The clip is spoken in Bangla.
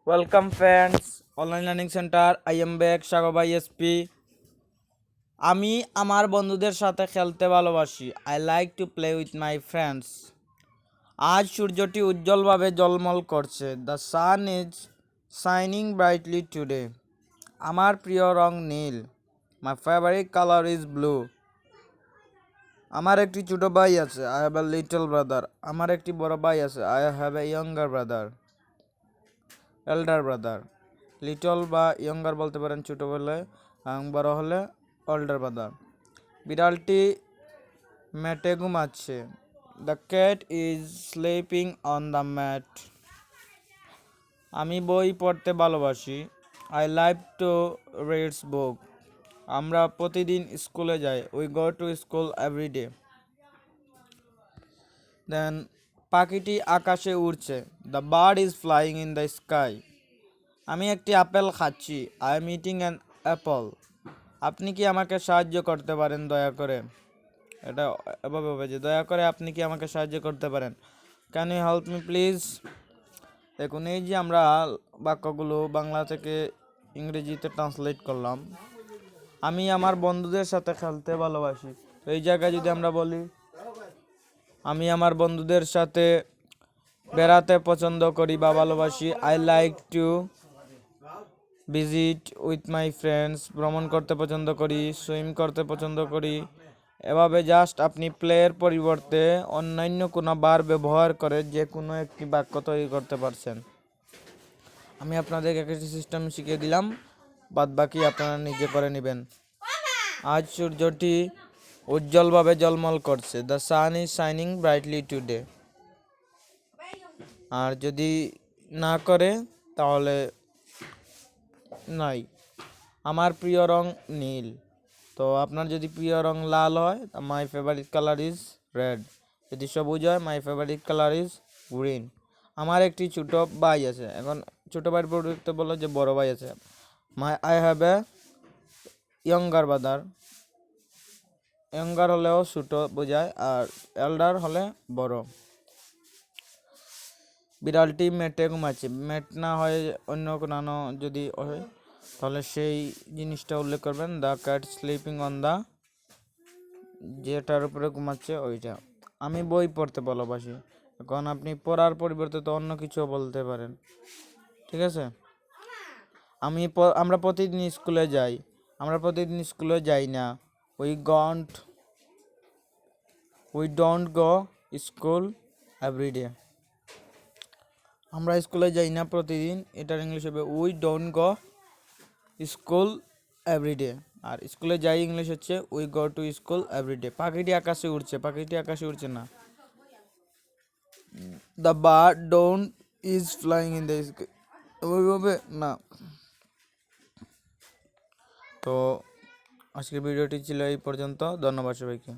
Welcome friends, online learning center. I am back Shagobai SP. আমি আমার বন্ধুদের সাথে খেলতে ভালোবাসি। I like to play with my friends. আজ সূর্যটি উজ্জ্বলভাবে ঝলমল করছে। The sun is shining brightly today. আমার প্রিয় রং নীল। My favorite color is blue. আমার একটি ছোট ভাই আছে। I have a little brother. আমার একটি বড় ভাই আছে। I have a younger brother. Elder brother, little বা ইয়ঙ্গার বলতে পারেন ছোট বলে, বড় হলে ওল্ডার ব্রাদার। বিড়ালটি ম্যাটে ঘুমাচ্ছে। The cat is sleeping on the mat. আমি বই পড়তে ভালোবাসি। I like to reads book. আমরা প্রতিদিন স্কুলে যাই। We go to school every day. Then পাখিটি আকাশে উড়ছে। The bird is flying in the sky. আমি একটি আপেল খাচ্ছি। I am eating an apple. আপনি কি আমাকে সাহায্য করতে পারেন দয়া করে? এটা এভাবে হবে যে দয়া করে আপনি কি আমাকে সাহায্য করতে পারেন? Can you help me please? দেখুন, এই যে আমরা বাক্যগুলো বাংলা থেকে ইংরেজিতে ট্রান্সলেট করলাম। আমি আমার বন্ধুদের সাথে খেলতে ভালোবাসি। তো এই জায়গায় যদি আমরা বলি আমি আমার বন্ধুদের সাথে বেড়াতে পছন্দ করি বা ভালোবাসি, I like to visit with my friends. ভ্রমণ করতে পছন্দ করি, সুইম করতে পছন্দ করি। এভাবে জাস্ট আপনি প্লেয়ের পরিবর্তে অন্যান্য কোনো বার ব্যবহার করে যে কোনো একটি বাক্য তৈরি করতে পারছেন। আমি আপনাদেরকে একটি সিস্টেম শিখিয়ে দিলাম, বাদ বাকি আপনারা নিজে করে নেবেন। আজ সূর্যটি উজ্জ্বলভাবে ঝলমল করছে। The sun is shining brightly today. আর যদি না করে তাহলে নাই। আমার প্রিয় রং নীল। তো আপনার যদি প্রিয় রং লাল হয়, my favourite colour is red. যদি সবুজ হয়, my favourite colour is green. আমার একটি ছোট ভাই আছে। এখন ছোট ভাইয়ের পরিবর্তে বলো যে বড় ভাই আছে। I have a younger brother. Younger হলেও ছোট বোঝায়, আর এল্ডার হলে বড়। বিড়ালটি মেটে ঘুমাচ্ছে। মেট না হয় অন্য কোনো যদি হয় তাহলে সেই জিনিসটা উল্লেখ করবেন। The cat sleeping on the, যেটার উপরে ঘুমাচ্ছে ওইটা। আমি বই পড়তে ভালোবাসি। এখন আপনি পড়ার পরিবর্তে তো অন্য কিছু বলতে পারেন, ঠিক আছে? আমরা প্রতিদিন স্কুলে যাই। আমরা প্রতিদিন স্কুলে যাই না। We don't go school everyday. আমরা স্কুলে যাই না প্রতিদিন, এটার ইংলিশ হবে we don't go school everyday. আর স্কুলে যাই ইংলিশ হচ্ছে we go to school everyday. পাখিটি আকাশে উড়ছে। পাখিটি আকাশে উড়ছে না। The bird don't is flying in the sky. ওইভাবে না। তো আজকের ভিডিওটি ছিল এই পর্যন্ত। ধন্যবাদ সবাইকে।